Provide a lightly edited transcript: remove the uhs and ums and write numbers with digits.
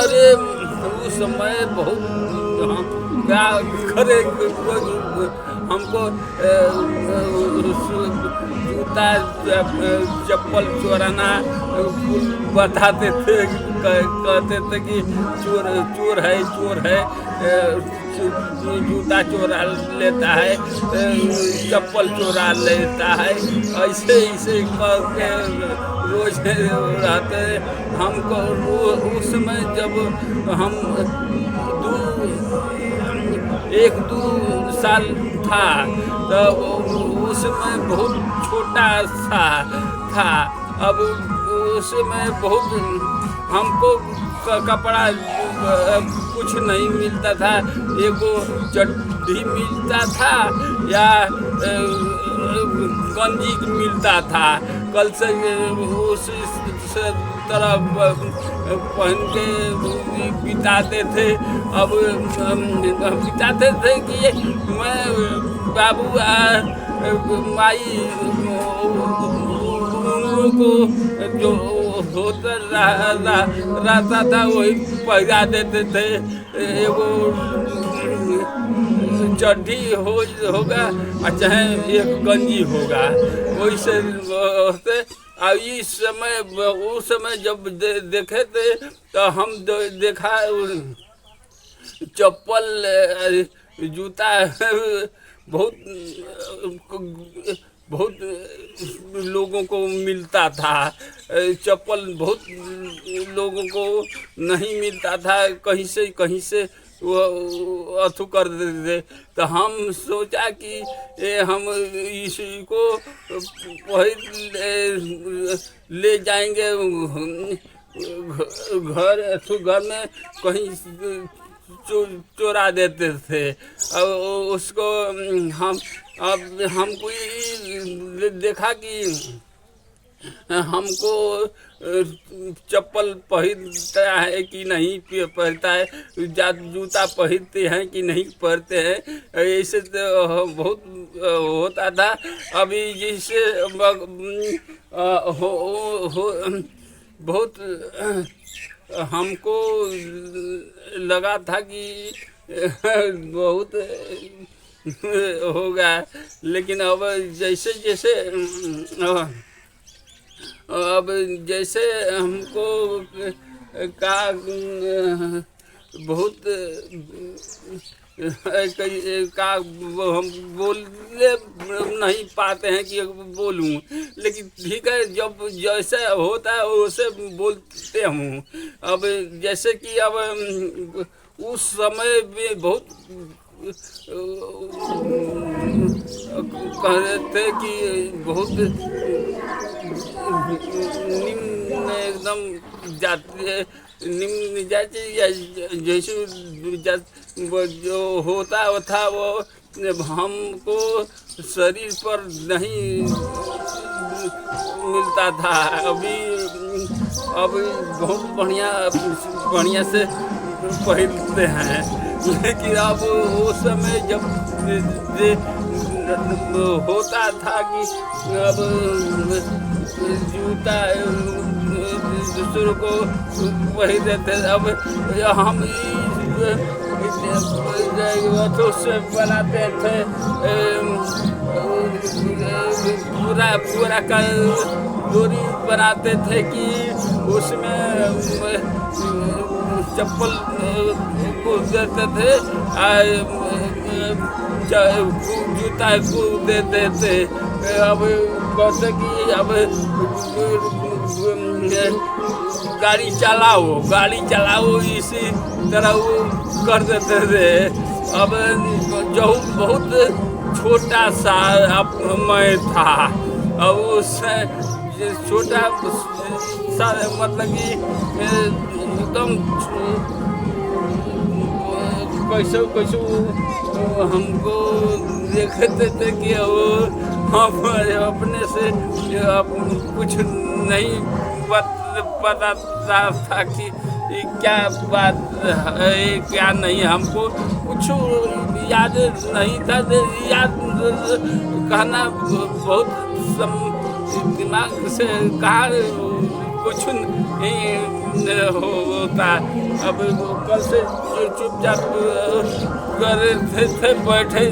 अरे उस समय बहुत हम क्या करे, हमको जूता चप्पल चोराना बताते थे, कहते थे कि चोर चोर है, चोर है, जूता चोरा लेता है, चप्पल चोरा लेता है, ऐसे ऐसे करके रोज रहते। हमको उस समय जब हम एक दो साल था, तब उसमें बहुत छोटा सा था। अब उसमें बहुत हमको कपड़ा कुछ नहीं मिलता था, एगो चड्ढी मिलता था या गंजी मिलता था। कल से उस तरह पहन के बिताते थे। अब बिताते थे कि मैं बाबू माई को जो होता रहता था वही पहरा देते थे। एगो चड्ढी होगा और चाहे एक गंजी होगा, वैसे होते। और इस समय उस समय जब देखे थे तो हम देखा चप्पल जूता बहुत बहुत लोगों को मिलता था, चप्पल बहुत लोगों को नहीं मिलता था, कहीं से वो अथु कर देते। तो हम सोचा कि हम इसको ले जाएंगे घर में कहीं चोरा देते थे। अब उसको हमको देखा कि हमको चप्पल पहनता है कि नहीं पहनता है, जूता पहनते हैं कि नहीं पहनते हैं, ऐसे तो बहुत होता था। अभी जिससे बहुत हमको लगा था कि बहुत होगा, लेकिन अब जैसे जैसे अब जैसे हमको का बहुत का हम बोलने नहीं पाते हैं कि बोलूं, लेकिन ठीक है, जब जैसे होता है वैसे बोलते हूँ। अब जैसे कि अब उस समय में बहुत कह रहे थे कि बहुत निम्न एकदम जाति है, निम्न जाति या जैसे जो होता था वो हमको शरीर पर नहीं मिलता था। अभी अब बहुत बढ़िया से पहनते हैं, लेकिन अब उस समय जब होता था कि अब जूता दूसरों को पहन देते। अब हम से बनाते थे पूरा का दूरी बनाते थे कि उसमें चप्पल को देते थे, जूता को देते थे। अब कहते कि अब गाड़ी चलाओ इसी तरह वो कर देते थे। अब जो बहुत छोटा सा मैं था, अब उससे छोटा सा मतलब कि एकदम कैसे हमको देखते थे कि वो हम अपने से कुछ नहीं पता था कि क्या बात है क्या नहीं। हमको कुछ याद नहीं था, याद कहना बहुत दिमाग से कहा कुछ नहीं होता। अब कल से चुपचाप करे थे बैठे